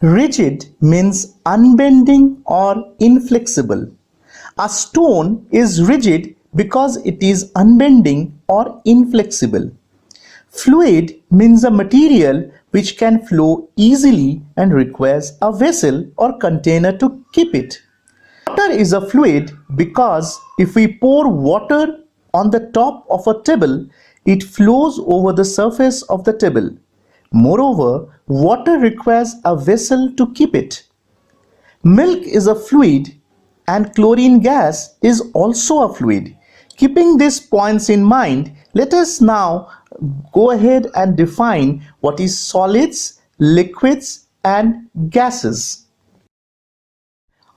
Rigid means unbending or inflexible. A stone is rigid because it is unbending or inflexible. Fluid means a material which can flow easily and requires a vessel or container to keep it. Water is a fluid because if we pour water on the top of a table, it flows over the surface of the table. Moreover, water requires a vessel to keep it. Milk is a fluid and chlorine gas is also a fluid. Keeping these points in mind, let us now go ahead and define what is solids, liquids and gases.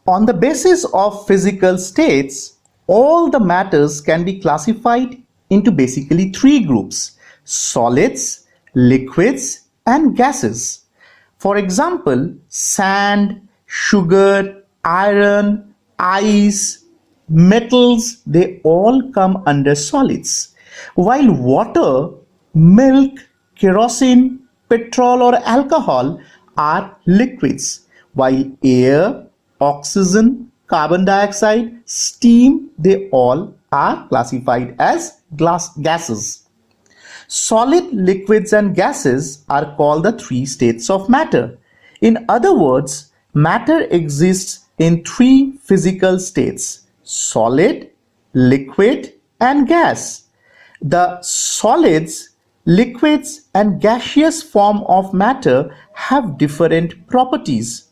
On the basis of physical states, all the matters can be classified into basically three groups: solids, liquids and gases. For example, sand, sugar, iron, ice, metals, they all come under solids. While water, milk, kerosene, petrol or alcohol are liquids, while air, oxygen, carbon dioxide, steam, they all are classified as gases. Solid, liquids and gases are called the three states of matter. In other words, matter exists in three physical states: solid, liquid and gas. The solids, liquids and gaseous form of matter have different properties.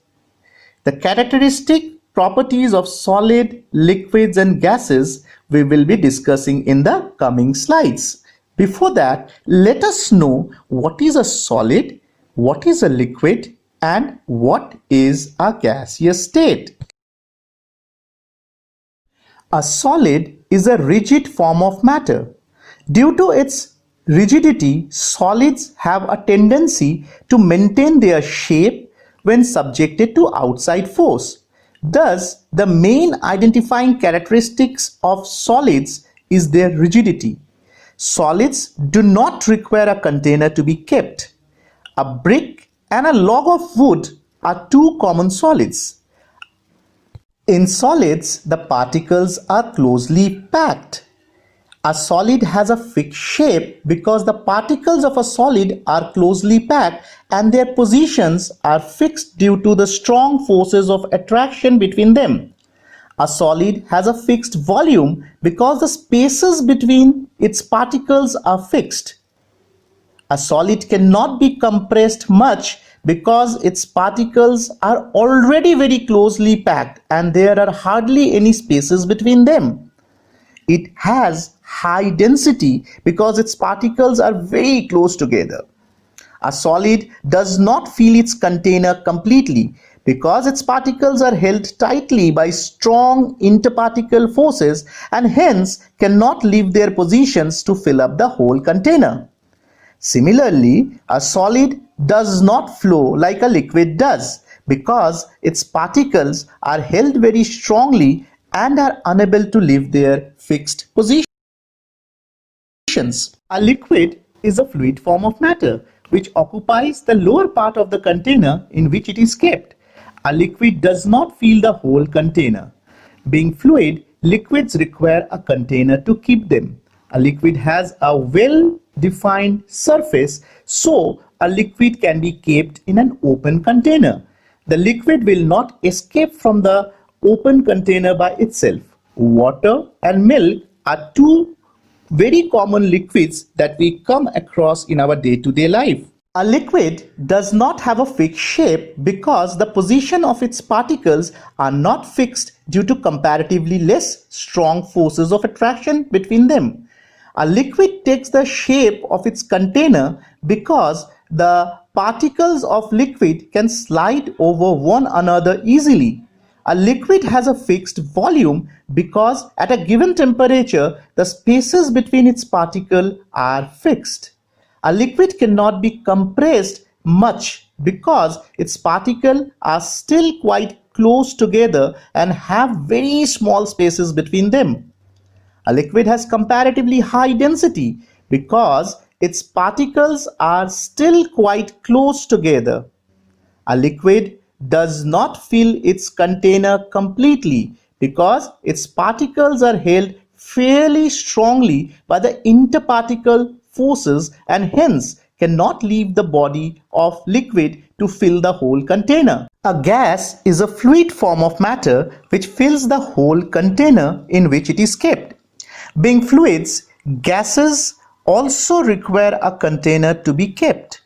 The characteristic properties of solid, liquids and gases we will be discussing in the coming slides. Before that, let us know what is a solid, what is a liquid and what is a gaseous state. A solid is a rigid form of matter. Due to its rigidity, solids have a tendency to maintain their shape when subjected to outside force. Thus, the main identifying characteristics of solids is their rigidity. Solids do not require a container to be kept. A brick and a log of wood are two common solids. In solids, the particles are closely packed. A solid has a fixed shape because the particles of a solid are closely packed and their positions are fixed due to the strong forces of attraction between them. A solid has a fixed volume because the spaces between its particles are fixed. A solid cannot be compressed much because its particles are already very closely packed and there are hardly any spaces between them. It has high density because its particles are very close together. A solid does not fill its container completely because its particles are held tightly by strong interparticle forces and hence cannot leave their positions to fill up the whole container. Similarly, a solid does not flow like a liquid does because its particles are held very strongly and are unable to leave their fixed positions. A liquid is a fluid form of matter which occupies the lower part of the container in which it is kept. A liquid does not fill the whole container. Being fluid, liquids require a container to keep them. A liquid has a well-defined surface, so a liquid can be kept in an open container. The liquid will not escape from the open container by itself. Water and milk are two very common liquids that we come across in our day-to-day life. A liquid does not have a fixed shape because the position of its particles are not fixed due to comparatively less strong forces of attraction between them. A liquid takes the shape of its container because the particles of liquid can slide over one another easily. A liquid has a fixed volume because at a given temperature, the spaces between its particles are fixed. A liquid cannot be compressed much because its particles are still quite close together and have very small spaces between them. A liquid has comparatively high density because its particles are still quite close together. A liquid does not fill its container completely because its particles are held fairly strongly by the interparticle forces and hence cannot leave the body of liquid to fill the whole container. A gas is a fluid form of matter which fills the whole container in which it is kept. Being fluids, gases also require a container to be kept.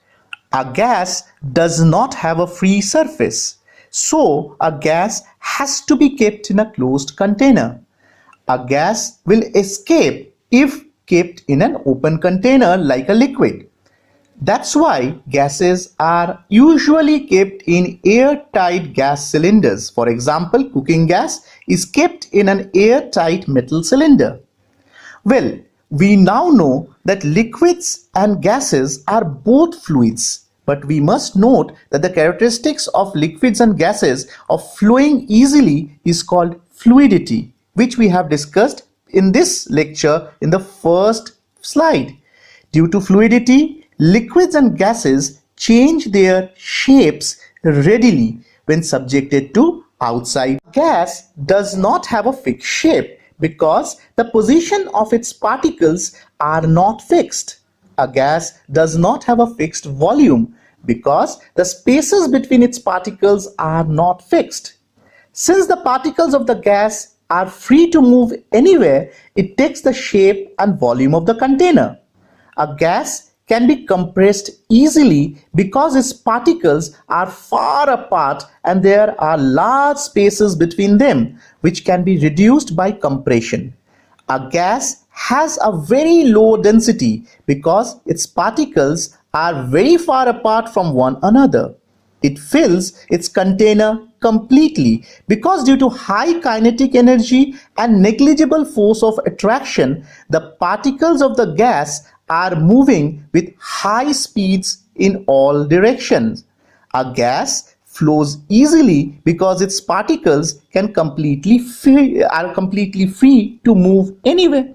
A gas does not have a free surface, so a gas has to be kept in a closed container. A gas will escape if kept in an open container like a liquid. That's why gases are usually kept in airtight gas cylinders. For example, cooking gas is kept in an airtight metal cylinder. Well, we now know that liquids and gases are both fluids, but we must note that the characteristics of liquids and gases of flowing easily is called fluidity, which we have discussed in this lecture in the first slide. Due to fluidity, liquids and gases change their shapes readily when subjected to outside. Gas does not have a fixed shape because the position of its particles are not fixed. A gas does not have a fixed volume because the spaces between its particles are not fixed. Since the particles of the gas are free to move anywhere, it takes the shape and volume of the container. A gas can be compressed easily because its particles are far apart and there are large spaces between them, which can be reduced by compression. A gas has a very low density because its particles are very far apart from one another. It fills its container completely because due to high kinetic energy and negligible force of attraction, the particles of the gas are moving with high speeds in all directions. A gas flows easily because its particles are completely free to move anywhere.